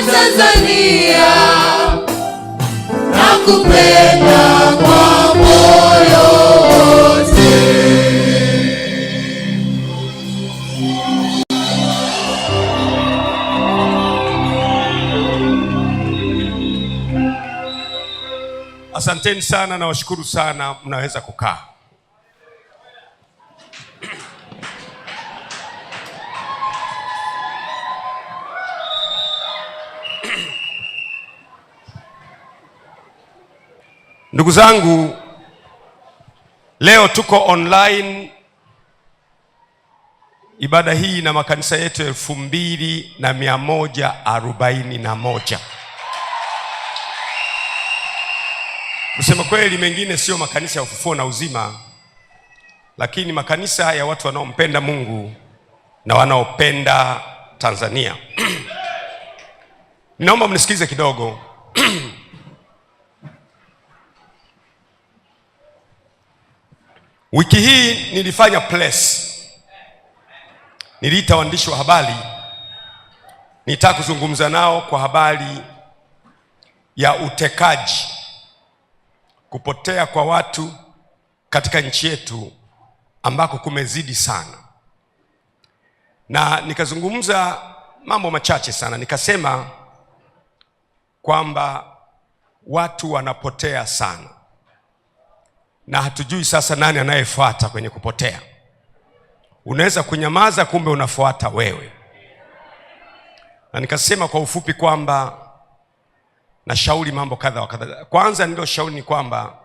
Tanzania, nakupenda kwa moyo wote. Asanteni sana na washukuru sana, mnaweza kukaa. Ndugu zangu, leo tuko online ibada hii na makanisa yetu 2141. Kusema kweli, mengine sio makanisa ya ufufuo na uzima, lakini makanisa ya watu wanaompenda Mungu na wanaopenda Tanzania. Ninaomba mnisikize kidogo. Wiki hii nilifanya press. Niliita waandishi wa habari. Nitaka kuzungumza nao kwa habari ya utekaji, kupotea kwa watu katika nchi yetu ambako kumezidi sana. Na nikazungumza mambo machache sana. Nikasema kwamba watu wanapotea sana, na hatujui sasa nani anayefuata kwenye kupotea. Unaweza kunyamaza, kumbe unafuata wewe. Na nikasema kwa ufupi kwamba nashauri mambo kadha wa kadha. Kwanza ndio shauri ni kwamba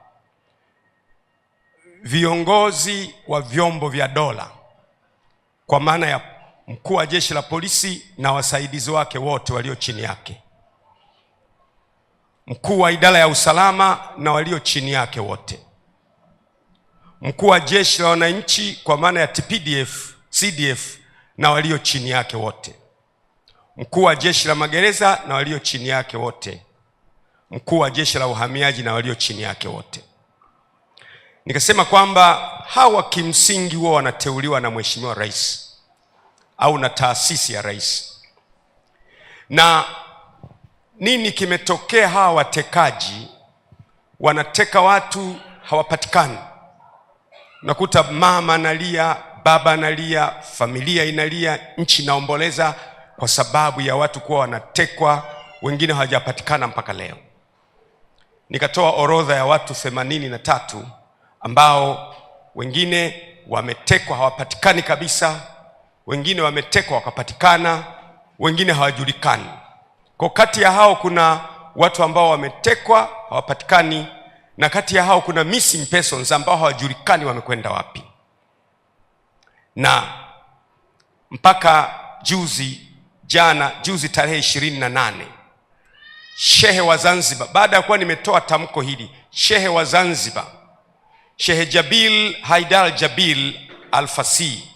viongozi wa vyombo vya dola, kwa maana ya mkuu wa jeshi la polisi na wasaidizi wake wote walio chini yake, mkuu wa idara ya usalama na walio chini yake wote, mkuu wa jeshi la wananchi kwa maana ya TPDF, CDF na walio chini yake wote, mkuu wa jeshi la magereza na walio chini yake wote, mkuu wa jeshi la uhamiaji na walio chini yake wote. Nikasema kwamba hawa kimsingi huwa wanateuliwa na Mheshimiwa Rais au na taasisi ya rais. Na nini kimetokea? Hawa watekaji wanateka watu, hawapatikani. Unakuta mama analia, baba analia, familia inalia, nchi inaomboleza kwa sababu ya watu kuwa wanatekwa, wengine hawajapatikana mpaka leo. Nikatoa orodha ya watu 83 ambao wengine wametekwa hawapatikani kabisa, wengine wametekwa wakapatikana, wengine hawajulikani. Kwa kati ya hao kuna watu ambao wametekwa hawapatikani, na kati ya hao kuna missing persons ambao hawajulikani wamekwenda wapi. Na mpaka juzi tarehe 28, Shehe wa Zanzibar, baada ya kuwa nimetoa tamko hili, Shehe wa Zanzibar, Shehe Jabil Haidar Jabil Al-Fasi,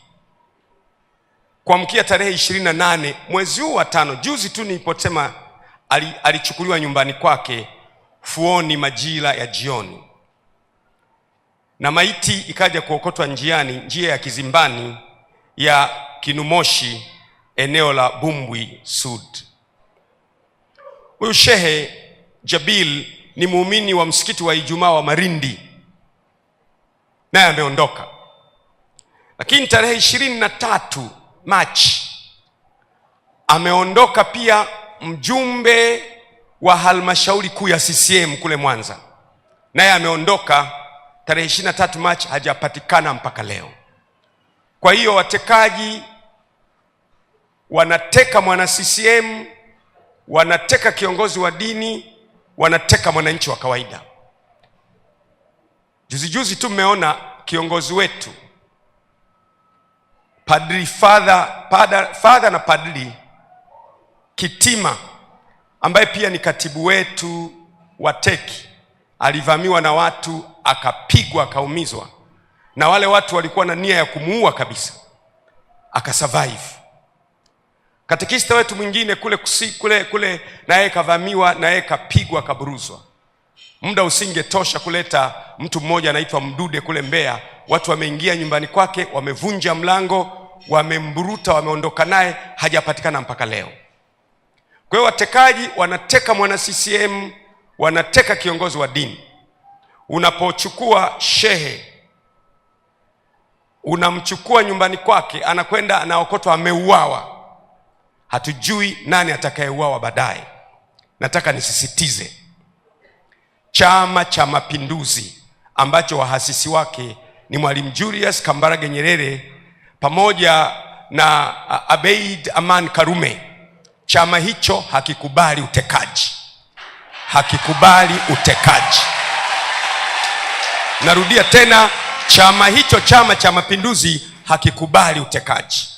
kuamkia tarehe 28 mwezi huu wa 5, juzi tu niliposema, alichukuliwa nyumbani kwake Fuoni majira ya jioni, na maiti ikaja kuokotwa njiani, njia ya Kizimbani ya Kinumoshi, eneo la Bumbwi Sud. Huyu Shehe Jabil ni muumini wa msikiti wa Ijumaa wa Marindi, naye ameondoka. Lakini tarehe 23 Machi ameondoka pia mjumbe wa halmashauri kuu ya CCM kule Mwanza, naye ameondoka tarehe 23 Machi, hajapatikana mpaka leo. Kwa hiyo watekaji wanateka mwana CCM, wanateka kiongozi wa dini, wanateka mwananchi wa kawaida. Juzi tu mmeona kiongozi wetu Padri Father na Padri Kitima, ambaye pia ni katibu wetu wa teki, alivamiwa na watu, akapigwa, akaumizwa, na wale watu walikuwa na nia ya kumuua kabisa, akasurvive. Katekista wetu mwingine kule naye kavamiwa, naye kapigwa, kaburuzwa. Muda usingetosha kuleta mtu mmoja anaitwa Mdude kule Mbeya, watu wameingia nyumbani kwake, wamevunja mlango, wamemburuta, wameondoka naye, hajapatikana mpaka leo. Kwa hiyo watekaji wanateka mwana CCM, wanateka kiongozi wa dini. Unapochukua shehe, unamchukua nyumbani kwake, anakwenda anaokotwa ameuawa. Hatujui nani atakayeuawa baadaye. Nataka nisisitize, Chama cha Mapinduzi ambacho wahasisi wake ni Mwalimu Julius Kambarage Nyerere pamoja na Abeid Aman Karume, chama hicho hakikubali utekaji. Hakikubali utekaji. Narudia tena, chama hicho, Chama cha Mapinduzi, hakikubali utekaji.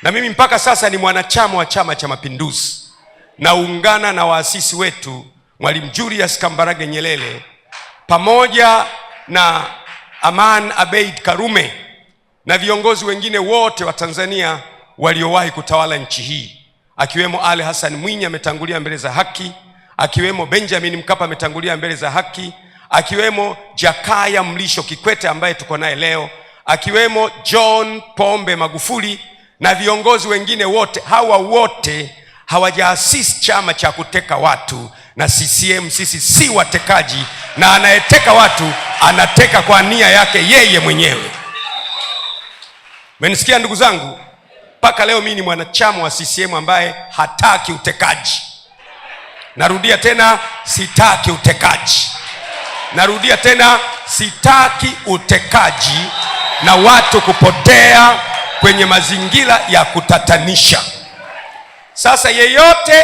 Na mimi mpaka sasa ni mwanachama wa Chama cha Mapinduzi. Naungana na waasisi wetu Mwalimu Julius Kambarage Nyerere pamoja na Aman Abeid Karume na viongozi wengine wote wa Tanzania waliowahi kutawala nchi hii, akiwemo Ali Hassan Mwinyi ametangulia mbele za haki, akiwemo Benjamin Mkapa ametangulia mbele za haki, akiwemo Jakaya Mlisho Kikwete ambaye tuko naye leo, akiwemo John Pombe Magufuli na viongozi wengine wote. Hawa wote hawajaasisi chama cha kuteka watu, na CCM sisi si watekaji, na anayeteka watu anateka kwa nia yake yeye mwenyewe. Mmenisikia ndugu zangu? Mpaka leo mimi ni mwanachama wa CCM ambaye hataki utekaji. Narudia tena, sitaki utekaji. Narudia tena, sitaki utekaji na watu kupotea kwenye mazingira ya kutatanisha. Sasa yeyote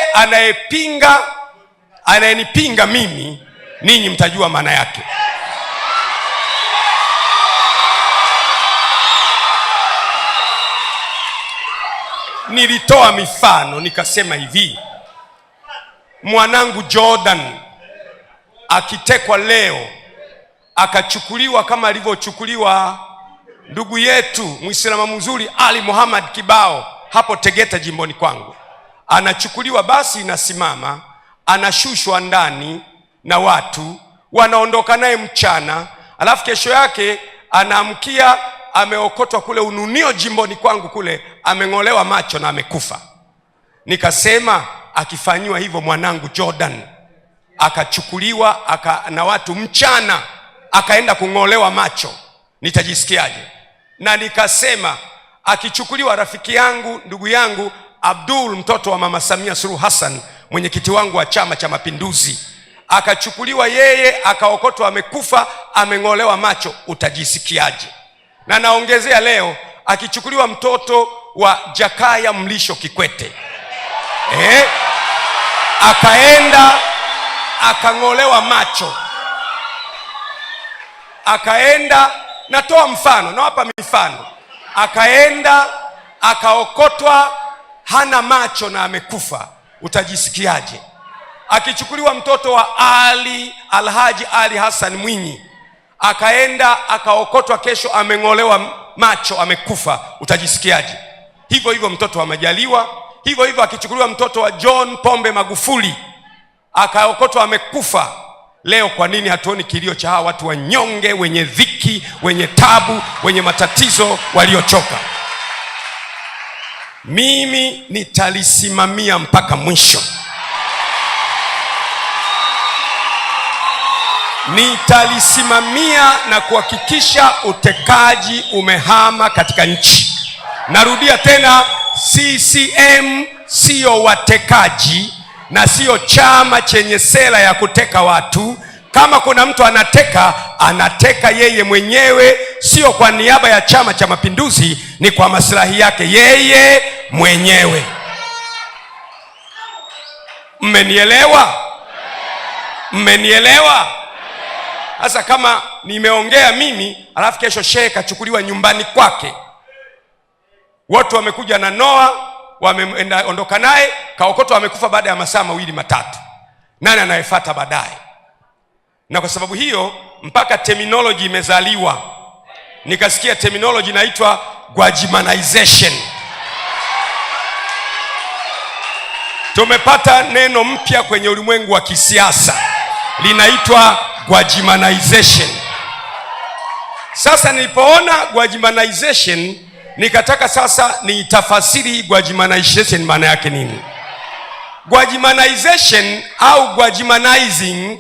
anayenipinga mimi, ninyi mtajua maana yake. Nilitoa mifano nikasema hivi, mwanangu Jordan akitekwa leo akachukuliwa kama alivyochukuliwa ndugu yetu Muislamu mzuri Ali Muhammad Kibao hapo Tegeta jimboni kwangu, anachukuliwa basi inasimama, anashushwa ndani na watu wanaondoka naye mchana, alafu kesho yake anaamkia ameokotwa kule Ununio jimboni kwangu kule, ameng'olewa macho na amekufa. Nikasema akifanyiwa hivyo mwanangu Jordan, akachukuliwa na watu mchana akaenda kung'olewa macho, nitajisikiaje? Na nikasema akichukuliwa rafiki yangu, ndugu yangu Abdul, mtoto wa Mama Samia Suluhu Hassan, mwenyekiti wangu wa Chama cha Mapinduzi, akachukuliwa yeye akaokotwa amekufa, ameng'olewa macho, utajisikiaje? Na naongezea leo akichukuliwa mtoto wa Jakaya Mlisho Kikwete, akaenda akang'olewa macho, akaenda, natoa mfano, nawapa mifano, akaenda akaokotwa hana macho na amekufa, utajisikiaje? Akichukuliwa mtoto wa Alhaji Ali Hassan Mwinyi, akaenda akaokotwa kesho ameng'olewa macho amekufa, utajisikiaje? Hivyo hivyo mtoto wa Majaliwa, hivyo hivyo akichukuliwa mtoto wa John Pombe Magufuli akaokotwa amekufa. Leo kwa nini hatuoni kilio cha hawa watu wanyonge, wenye dhiki, wenye tabu, wenye matatizo, waliochoka? Mimi nitalisimamia mpaka mwisho. Nitalisimamia na kuhakikisha utekaji umehama katika nchi. Narudia tena, CCM sio watekaji na sio chama chenye sera ya kuteka watu. Kama kuna mtu anateka yeye mwenyewe, sio kwa niaba ya Chama cha Mapinduzi, ni kwa maslahi yake yeye mwenyewe. Mmenielewa? Mmenielewa? Sasa kama nimeongea mimi, alafu kesho shehe kachukuliwa nyumbani kwake, watu wamekuja na Noa, wameondoka naye, kaokotwa amekufa baada ya masaa 2-3, nani anayefuata baadaye? Na kwa sababu hiyo mpaka terminology imezaliwa. Nikasikia terminology inaitwa Gwajimanization. Tumepata neno mpya kwenye ulimwengu wa kisiasa, linaitwa Gwajimanization. Sasa nilipoona Gwajimanization, nikataka sasa niitafasiri Gwajimanization maana yake nini. Gwajimanization au gwajimanizing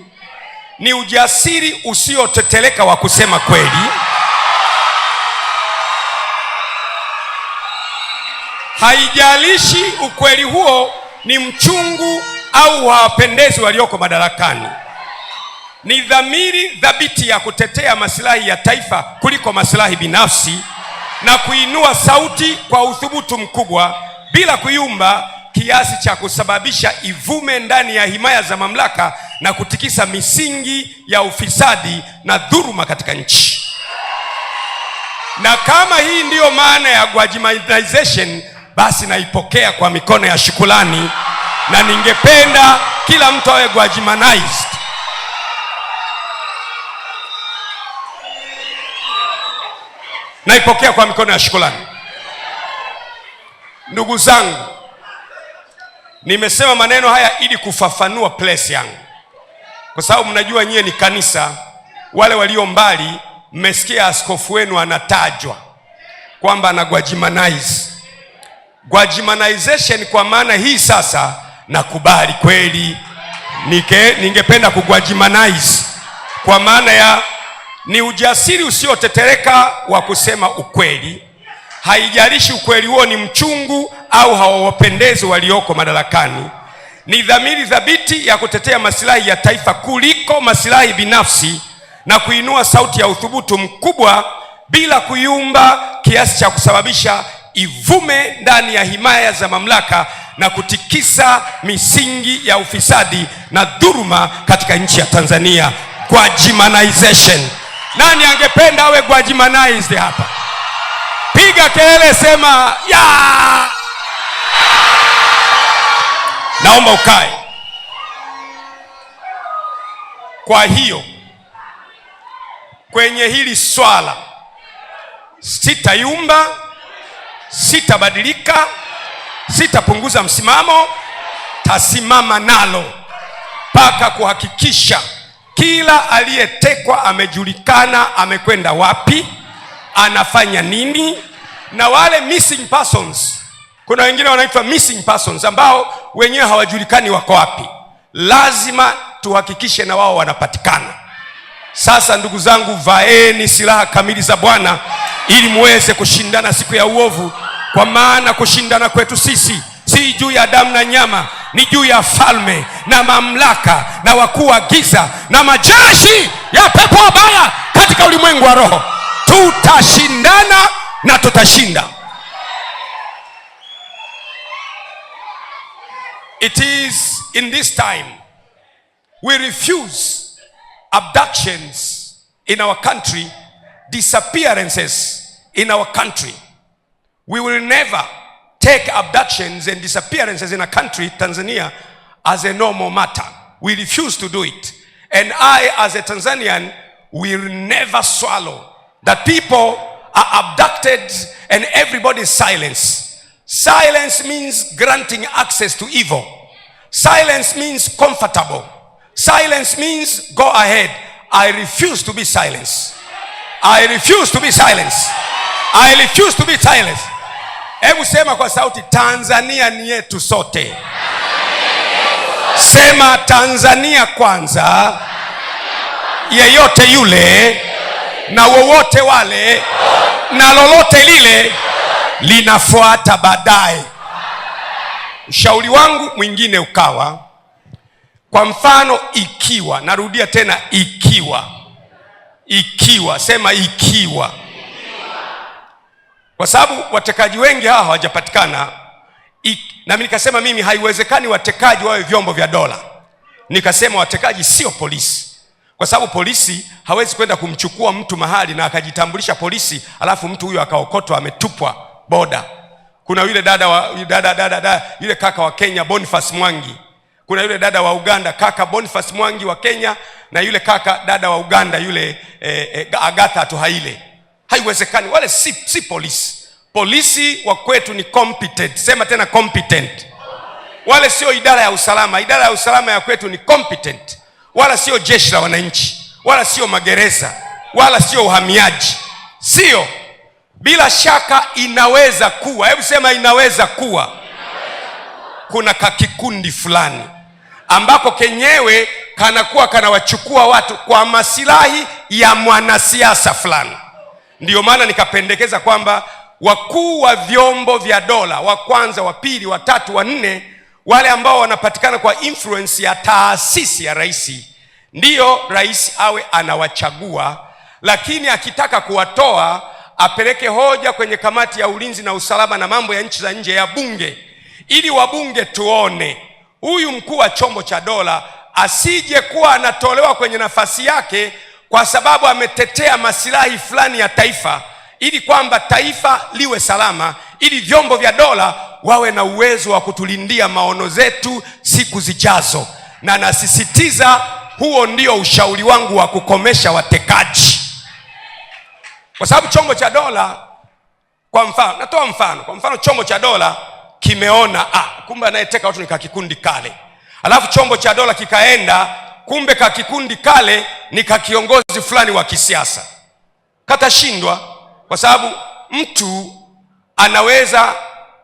ni ujasiri usioteteleka wa kusema kweli, haijalishi ukweli huo ni mchungu au hawapendezi walioko madarakani. Ni dhamiri thabiti ya kutetea maslahi ya taifa kuliko maslahi binafsi, na kuinua sauti kwa uthubutu mkubwa bila kuyumba kiasi cha kusababisha ivume ndani ya himaya za mamlaka na kutikisa misingi ya ufisadi na dhuluma katika nchi. Na kama hii ndiyo maana ya Gwajimanization, basi naipokea kwa mikono ya shukrani, na ningependa kila mtu awe Gwajimanized. Naipokea kwa mikono ya shukrani. Ndugu zangu, nimesema maneno haya ili kufafanua place yangu, kwa sababu mnajua nyie ni kanisa. Wale walio mbali, mmesikia askofu wenu anatajwa kwamba ana Gwajimanize. Gwajimanization kwa maana hii sasa nakubali kweli, ningependa kugwajimanize kwa maana ya ni ujasiri usiotetereka wa kusema ukweli, haijalishi ukweli huo ni mchungu au hawapendezi walioko madarakani. Ni dhamiri thabiti ya kutetea maslahi ya taifa kuliko maslahi binafsi, na kuinua sauti ya uthubutu mkubwa bila kuyumba kiasi cha kusababisha ivume ndani ya himaya za mamlaka na kutikisa misingi ya ufisadi na dhuluma katika nchi ya Tanzania. Gwajimanization. Nani angependa awe Gwajimanized hapa? Piga kelele, sema ya. Naomba ukae. Kwa hiyo kwenye hili swala sitayumba, sitabadilika, sitapunguza msimamo, tasimama nalo mpaka kuhakikisha kila aliyetekwa amejulikana amekwenda wapi, anafanya nini. Na wale missing persons, kuna wengine wanaitwa missing persons ambao wenyewe hawajulikani wako wapi, lazima tuhakikishe na wao wanapatikana. Sasa ndugu zangu, vaeni silaha kamili za Bwana ili muweze kushindana siku ya uovu, kwa maana kushindana kwetu sisi si juu ya damu na nyama, ni juu ya falme na mamlaka na wakuu wa giza na majeshi ya pepo wabaya katika ulimwengu wa roho. Tutashindana na tutashinda. It is in this time we refuse abductions in our country, disappearances in our country. We will never take abductions and disappearances in a country, Tanzania, as a normal matter. We refuse to do it. And I, as a Tanzanian, will never swallow that people are abducted and everybody is silenced. Silence means granting access to evil. Silence means comfortable. Silence means go ahead. I refuse to be silenced. I refuse to be silenced. I refuse to be silenced. Hebu sema kwa sauti, Tanzania ni yetu sote. Sema Tanzania kwanza, yeyote yule na wowote wale na lolote lile linafuata baadaye. Ushauri wangu mwingine ukawa, kwa mfano, ikiwa, narudia tena, ikiwa, sema ikiwa. Kwa sababu watekaji wengi hawa hawajapatikana, na mimi nikasema mimi haiwezekani watekaji wawe vyombo vya dola. Nikasema watekaji sio polisi, kwa sababu polisi hawezi kwenda kumchukua mtu mahali na akajitambulisha polisi alafu mtu huyo akaokotwa ametupwa boda. Kuna yule yule kaka wa Kenya Boniface Mwangi, kuna yule dada wa Uganda kaka Boniface Mwangi wa Kenya, na yule dada wa Uganda yule Agatha Tuhaile. Haiwezekani, wale si polisi. Polisi wa kwetu ni competent. Sema tena competent. Wale sio idara ya usalama. Idara ya usalama ya kwetu ni competent. Wala sio jeshi la wananchi, wala sio magereza, wala sio uhamiaji. Sio. Bila shaka inaweza kuwa, hebu sema inaweza kuwa, kuna kakikundi fulani ambako kenyewe kanakuwa kanawachukua watu kwa masilahi ya mwanasiasa fulani. Ndiyo maana nikapendekeza kwamba wakuu wa vyombo vya dola, wa kwanza, wa pili, wa tatu, wa nne, wale ambao wanapatikana kwa influence ya taasisi ya rais, ndiyo rais awe anawachagua, lakini akitaka kuwatoa apeleke hoja kwenye kamati ya ulinzi na usalama na mambo ya nchi za nje ya bunge, ili wabunge tuone huyu mkuu wa chombo cha dola asije kuwa anatolewa kwenye nafasi yake kwa sababu ametetea masilahi fulani ya taifa, ili kwamba taifa liwe salama, ili vyombo vya dola wawe na uwezo wa kutulindia maono zetu siku zijazo. Na nasisitiza, huo ndio ushauri wangu wa kukomesha watekaji. Kwa sababu chombo cha dola, kwa mfano, natoa mfano, kwa mfano chombo cha dola kimeona kumbe anayeteka watu ni kakikundi kale, alafu chombo cha dola kikaenda, kumbe kakikundi kale ni kakiongozi fulani wa kisiasa, katashindwa. Kwa sababu mtu anaweza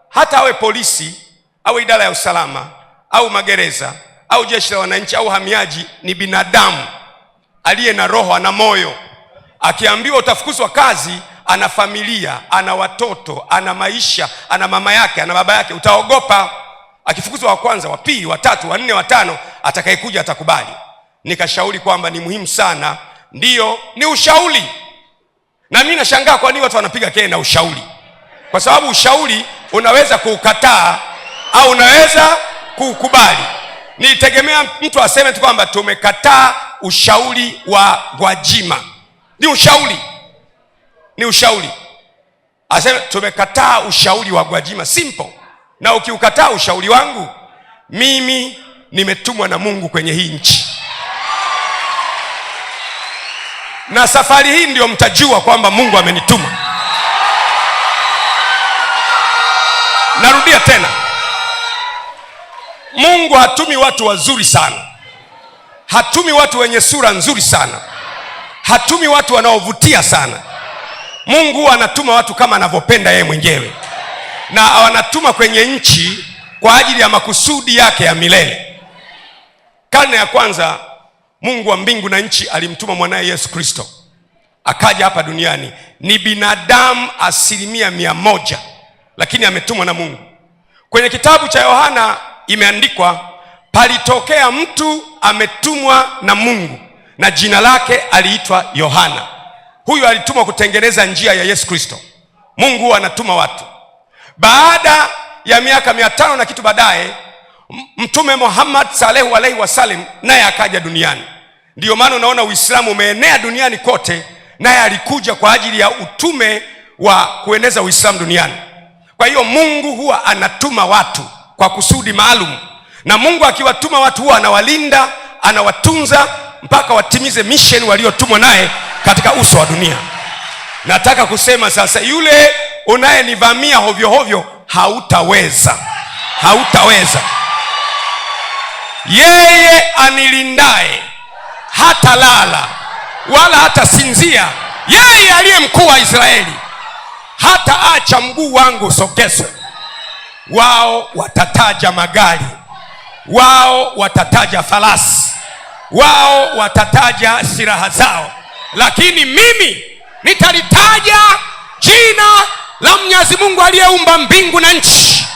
hata awe polisi au idara ya usalama au magereza au jeshi la wananchi au hamiaji, ni binadamu aliye na roho, ana moyo. Akiambiwa utafukuzwa kazi, ana familia, ana watoto, ana maisha, ana mama yake, ana baba yake, utaogopa. Akifukuzwa wa kwanza, wa pili, wa tatu, wa nne, wa tano, atakayekuja atakubali. Nikashauri kwamba ni muhimu sana, ndiyo, ni ushauri. Na mimi nashangaa kwa nini watu wanapiga kelele na ushauri, kwa sababu ushauri unaweza kuukataa au unaweza kuukubali. Nilitegemea mtu aseme tu kwamba tumekataa ushauri wa Gwajima. Ni ushauri, ni ushauri. Aseme tumekataa ushauri wa Gwajima, simple. Na ukiukataa ushauri wangu, mimi nimetumwa na Mungu kwenye hii nchi, na safari hii ndio mtajua kwamba Mungu amenituma. Narudia tena, Mungu hatumi watu wazuri sana, hatumi watu wenye sura nzuri sana, hatumi watu wanaovutia sana. Mungu anatuma watu kama anavyopenda yeye mwenyewe, na anatuma kwenye nchi kwa ajili ya makusudi yake ya milele. Karne ya kwanza, Mungu wa mbingu na nchi alimtuma mwanaye Yesu Kristo, akaja hapa duniani. Ni binadamu 100%, lakini ametumwa na Mungu. Kwenye kitabu cha Yohana imeandikwa, palitokea mtu ametumwa na Mungu na jina lake aliitwa Yohana. Huyu alitumwa kutengeneza njia ya Yesu Kristo. Mungu anatuma watu. Baada ya miaka 500 na kitu baadaye, Mtume Muhammad sallallahu alaihi wasallam naye akaja duniani. Ndiyo maana unaona Uislamu umeenea duniani kote, naye alikuja kwa ajili ya utume wa kueneza Uislamu duniani. Kwa hiyo Mungu huwa anatuma watu kwa kusudi maalum, na Mungu akiwatuma watu huwa anawalinda, anawatunza mpaka watimize mission waliotumwa naye katika uso wa dunia. Nataka kusema sasa, yule unayenivamia hovyo hovyo, hautaweza. Yeye anilindaye hata lala wala hata sinzia, yeye aliye mkuu wa Israeli, hata acha mguu wangu usogezwe. Wao watataja magari, wao watataja farasi, wao watataja silaha zao, lakini mimi nitalitaja jina la Mwenyezi Mungu aliyeumba mbingu na nchi,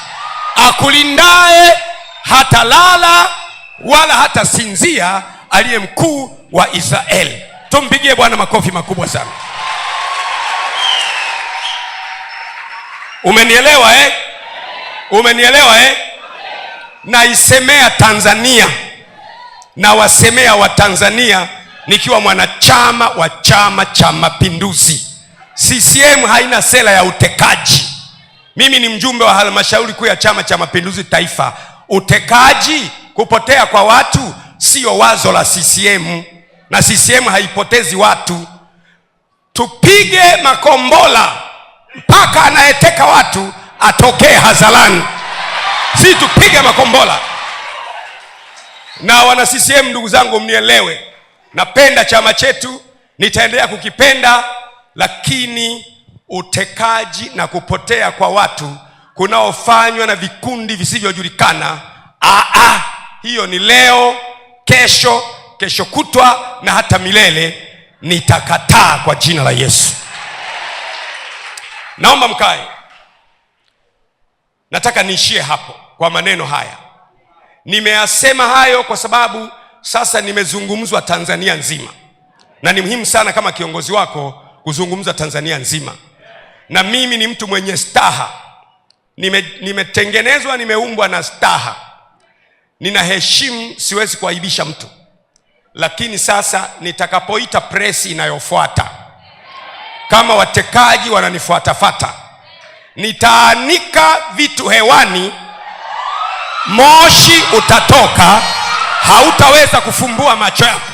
akulindaye hata lala wala hata sinzia, aliye mkuu wa Israeli. Tumpigie Bwana makofi makubwa sana. Umenielewa Umenielewa Naisemea Tanzania na wasemea wa Tanzania nikiwa mwanachama wa Chama cha Mapinduzi. CCM haina sera ya utekaji. Mimi ni mjumbe wa halmashauri kuu ya Chama cha Mapinduzi Taifa. Utekaji, kupotea kwa watu, sio wazo la CCM, na CCM haipotezi watu. Tupige makombola mpaka anayeteka watu atokee hadharani, si tupige makombola. Na wana CCM, ndugu zangu, mnielewe, napenda chama chetu, nitaendelea kukipenda, lakini utekaji na kupotea kwa watu kunaofanywa na vikundi visivyojulikana, hiyo ni leo, kesho kutwa na hata milele, nitakataa kwa jina la Yesu. Naomba mkae. Nataka niishie hapo kwa maneno haya. Nimeyasema hayo kwa sababu sasa nimezungumzwa Tanzania nzima, na ni muhimu sana kama kiongozi wako kuzungumza Tanzania nzima. Na mimi ni mtu mwenye staha, nimetengenezwa, nimeumbwa na staha, ninaheshimu, siwezi kuaibisha mtu. Lakini sasa nitakapoita presi inayofuata, kama watekaji wananifuatafata, nitaanika vitu hewani, moshi utatoka, hautaweza kufumbua macho yako.